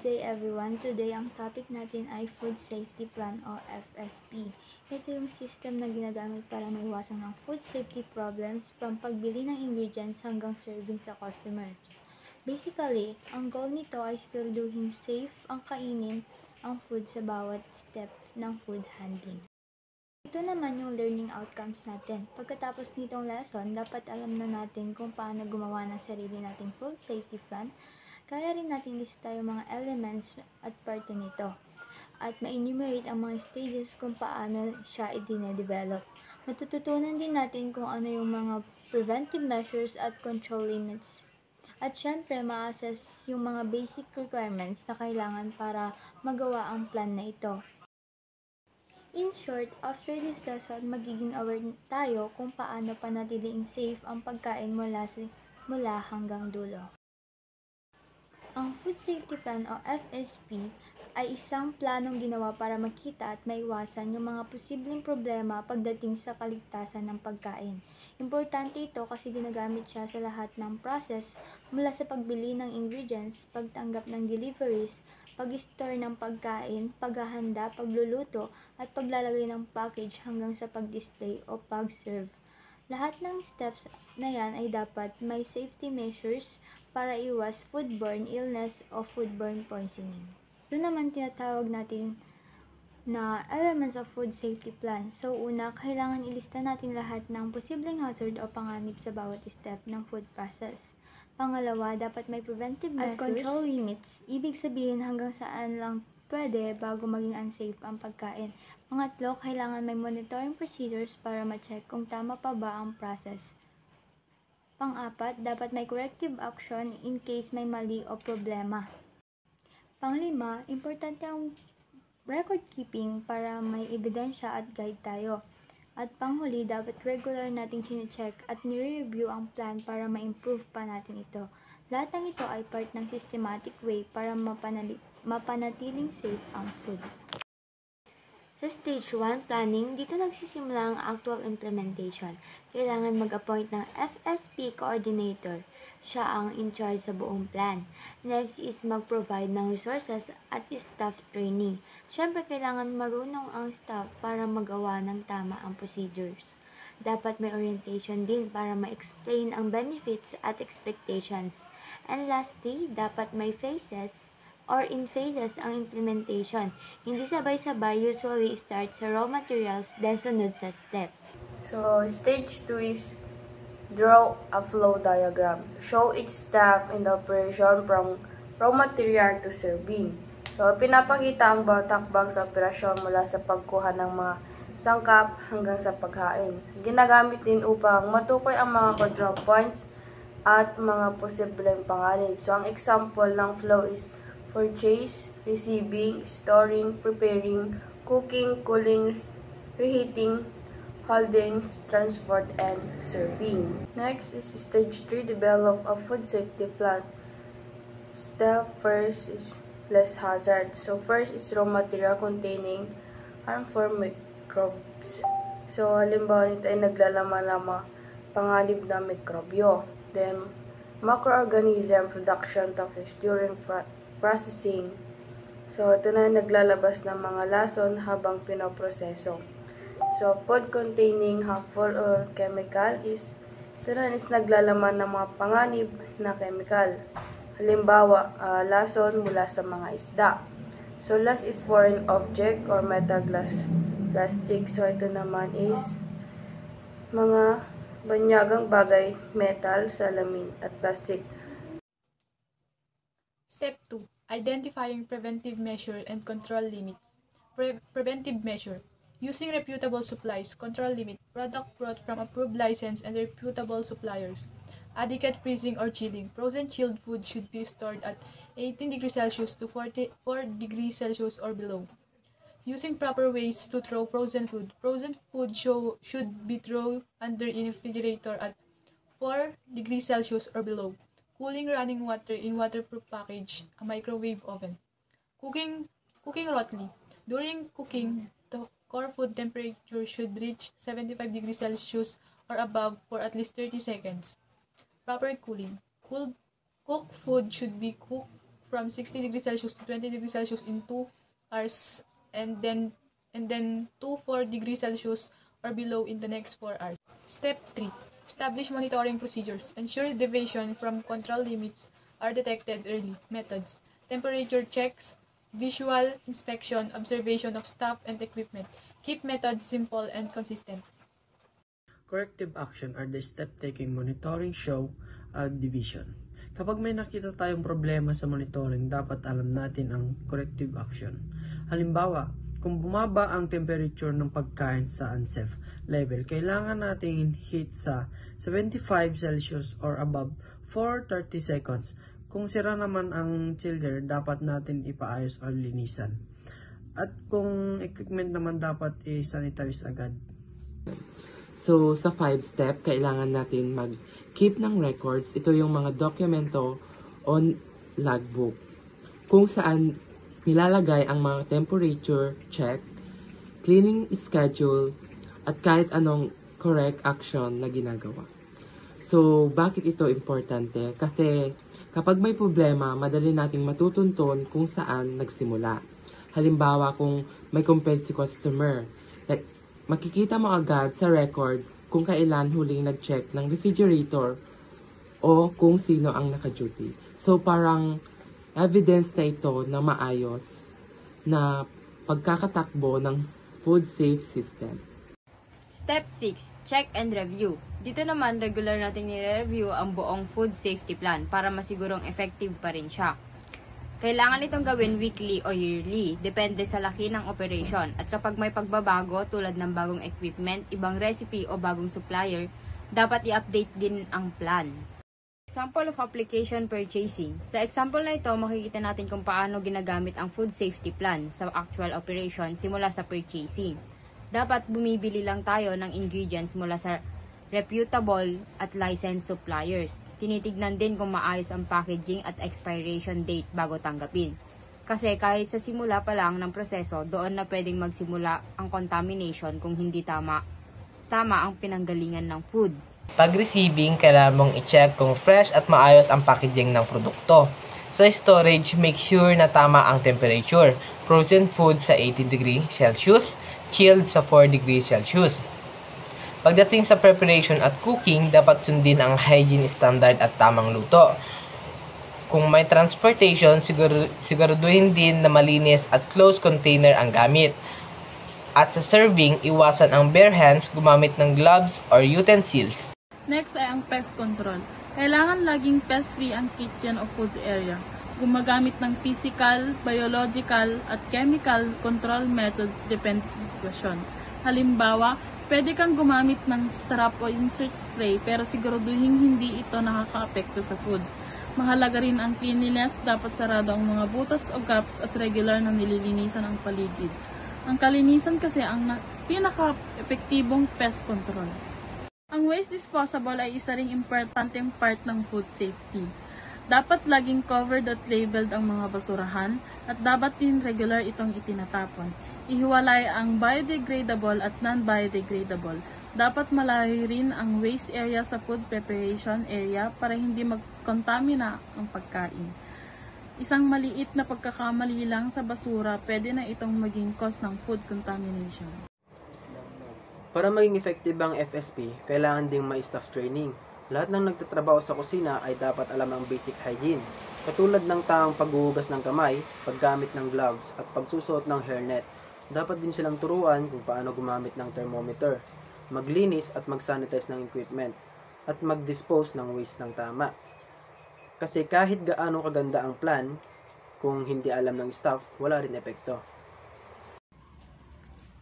day everyone. Today ang topic natin ay Food Safety Plan o FSP. Ito yung system na ginagamit para maiwasan ng food safety problems from pagbili ng ingredients hanggang serving sa customers. Basically, ang goal nito ay siguraduhin safe ang kainin ang food sa bawat step ng food handling. Ito naman yung learning outcomes natin. Pagkatapos nitong lesson, dapat alam na natin kung paano gumawa ng sarili nating food safety plan. Kaya rin natin lista yung mga elements at parte nito. At ma-enumerate ang mga stages kung paano siya i-develop. Matututunan din natin kung ano yung mga preventive measures at control limits. At syempre, ma-assess yung mga basic requirements na kailangan para magawa ang plan na ito. In short, after this lesson, magiging aware tayo kung paano panatiling safe ang pagkain mula hanggang dulo. Ang Food Safety Plan o FSP ay isang planong ginawa para makita at maiwasan yung mga posibleng problema pagdating sa kaligtasan ng pagkain. Importante ito kasi ginagamit siya sa lahat ng process mula sa pagbili ng ingredients, pagtanggap ng deliveries, pag-store ng pagkain, paghahanda, pagluluto, at paglalagay ng package hanggang sa pag-display o pag-serve. Lahat ng steps na yan ay dapat may safety measures para iwas foodborne illness o foodborne poisoning. Ito naman tinatawag natin na elements of food safety plan. So una, kailangan ilista natin lahat ng posibleng hazard o panganib sa bawat step ng food process. Pangalawa, dapat may preventive measures at control limits. Ibig sabihin hanggang saan lang pwede bago maging unsafe ang pagkain. Pangatlo, kailangan may monitoring procedures para ma-check kung tama pa ba ang process. Pang-apat, dapat may corrective action in case may mali o problema. Panglima, importante ang record keeping para may ebidensya at guide tayo. At panghuli, dapat regular nating chine-check at nire-review ang plan para ma-improve pa natin ito. Lahat ng ito ay part ng systematic way para mapanatiling safe ang food. Sa Stage 1 planning, dito nagsisimula ang actual implementation. Kailangan mag-appoint ng FSP coordinator. Siya ang in-charge sa buong plan. Next is mag-provide ng resources at staff training. Siyempre, kailangan marunong ang staff para magawa ng tama ang procedures. Dapat may orientation din para ma-explain ang benefits at expectations. And lastly, dapat may phases or in phases ang implementation. Hindi sabay-sabay, usually start sa raw materials, then sunod sa step. So, stage 2 is draw a flow diagram. Show each step in the operation from raw material to serving. So, pinapakita ang bawat hakbang sa operasyon mula sa pagkuha ng mga sangkap hanggang sa paghain. Ginagamit din upang matukoy ang mga control points at mga posibleng panganib. So, ang example ng flow is purchase, receiving, storing, preparing, cooking, cooling, reheating, holding, transport, and serving. Next is stage 3, develop a food safety plan. Step first is less hazard. So first is raw material containing harmful microbes. So halimbawa nito ay naglalaman ng mga panganib na mikrobyo. Then macroorganism production toxins during processing. So, ito na naglalabas ng mga lason habang pinoproseso. So, food containing harmful or chemical is, ito na is naglalaman ng mga panganib na chemical. Halimbawa, lason mula sa mga isda. So, last is foreign object or metal glass plastic. So, ito naman is mga banyagang bagay, metal, salamin, at plastic. Step 2. Identifying preventive measure and control limits. Preventive measure. Using reputable supplies, control limit. Product brought from approved license and reputable suppliers. Adequate freezing or chilling. Frozen chilled food should be stored at 18 degrees Celsius to 44 degrees Celsius or below. Using proper ways to throw frozen food. Frozen food should be thrown under in refrigerator at 4 degrees Celsius or below. Cooling running water in waterproof package, a microwave oven. Cooking hotly. During cooking, the core food temperature should reach 75 degrees Celsius or above for at least 30 seconds. Proper cooling. Cooked food should be cooked from 60 degrees Celsius to 20 degrees Celsius in 2 hours and then to 4 degrees Celsius or below in the next 4 hours. Step 3. Establish monitoring procedures. Ensure deviation from control limits are detected early. Methods: temperature checks, visual inspection, observation of staff and equipment. Keep methods simple and consistent. Corrective action are the step-taking monitoring show division. Kapag may nakita tayong problema sa monitoring, dapat alam natin ang corrective action. Halimbawa, kung bumaba ang temperature ng pagkain sa unsafe level, kailangan natin heat sa 75 Celsius or above for 30 seconds. Kung sira naman ang chiller, dapat natin ipaayos o linisan. At kung equipment naman, dapat i-sanitize agad. So, sa 5-step, kailangan natin mag-keep ng records. Ito yung mga dokumento on logbook, kung saan nilalagay ang mga temperature check, cleaning schedule, at kahit anong correct action na ginagawa. So, bakit ito importante? Kasi kapag may problema, madali nating matutuntun kung saan nagsimula. Halimbawa, kung may complaint si customer, makikita mo agad sa record kung kailan huling nag-check ng refrigerator o kung sino ang naka-duty. So, parang evidence na ito na maayos na pagkakatakbo ng food safe system. Step 6. Check and review. Dito naman, regular natin nire-review ang buong food safety plan para masigurong effective pa rin siya. Kailangan itong gawin weekly o yearly, depende sa laki ng operation. At kapag may pagbabago tulad ng bagong equipment, ibang recipe o bagong supplier, dapat i-update din ang plan. Example of application purchasing. Sa example na ito, makikita natin kung paano ginagamit ang food safety plan sa actual operation simula sa purchasing. Dapat bumibili lang tayo ng ingredients mula sa reputable at licensed suppliers. Tinitignan din kung maayos ang packaging at expiration date bago tanggapin. Kasi kahit sa simula pa lang ng proseso, doon na pwedeng magsimula ang contamination kung hindi tama ang pinanggalingan ng food. Pag receiving, kailangan mong i-check kung fresh at maayos ang packaging ng produkto. Sa storage, make sure na tama ang temperature. Frozen food sa 80 degrees Celsius, chilled sa 4 degrees Celsius. Pagdating sa preparation at cooking, dapat sundin ang hygiene standard at tamang luto. Kung may transportation, siguraduhin din na malinis at closed container ang gamit. At sa serving, iwasan ang bare hands, gumamit ng gloves or utensils. Next ay ang pest control. Kailangan laging pest-free ang kitchen o food area. Gumagamit ng physical, biological at chemical control methods depende sa sitwasyon. Halimbawa, pwede kang gumamit ng strap o insert spray pero siguraduhin hindi ito nakaka-apekto sa food. Mahalaga rin ang cleanliness, dapat sarado ang mga butas o gaps at regular na nililinisan ang paligid. Ang kalinisan kasi ang pinaka-epektibong pest control. Ang waste disposable ay isa ring importanteng part ng food safety. Dapat laging covered at labeled ang mga basurahan at dapat din regular itong itinatapon. Ihiwalay ang biodegradable at non-biodegradable. Dapat malayo rin ang waste area sa food preparation area para hindi magkontamina ang pagkain. Isang maliit na pagkakamali lang sa basura pwede na itong maging cause ng food contamination. Para maging effective ang FSP, kailangan ding may staff training. Lahat ng nagtatrabaho sa kusina ay dapat alam ang basic hygiene, katulad ng tamang paghuhugas ng kamay, paggamit ng gloves at pagsusuot ng hairnet. Dapat din silang turuan kung paano gumamit ng thermometer, maglinis at mag-sanitize ng equipment, at mag-dispose ng waste ng tama. Kasi kahit gaano kaganda ang plan, kung hindi alam ng staff, wala rin epekto.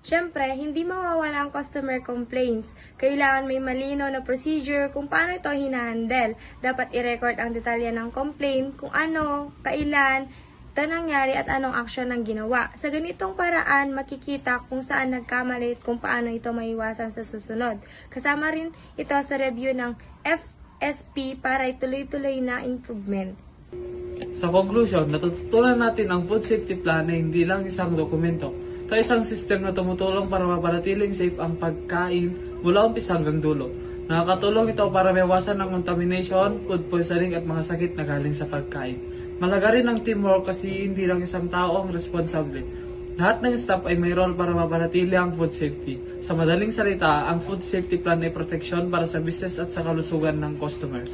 Siyempre, hindi mawawala ang customer complaints. Kailangan may malinaw na procedure kung paano ito hinahandle. Dapat i-record ang detalye ng complaint, kung ano, kailan, ito nangyari at anong action ang ginawa. Sa ganitong paraan, makikita kung saan nagkamali at kung paano ito maiwasan sa susunod. Kasama rin ito sa review ng FSP para ituloy-tuloy na improvement. Sa conclusion, natutunan natin ang food safety plan na hindi lang isang dokumento. Ito ay isang system na tumutulong para mapanatiling safe ang pagkain mula umpisa hanggang dulo. Nakakatulong ito para maiwasan ang contamination, food poisoning at mga sakit na galing sa pagkain. Malaga rin ang teamwork kasi hindi lang isang tao ang responsable. Lahat ng staff ay may role para mapanatili ang food safety. Sa madaling salita, ang food safety plan ay proteksyon para sa business at sa kalusugan ng customers.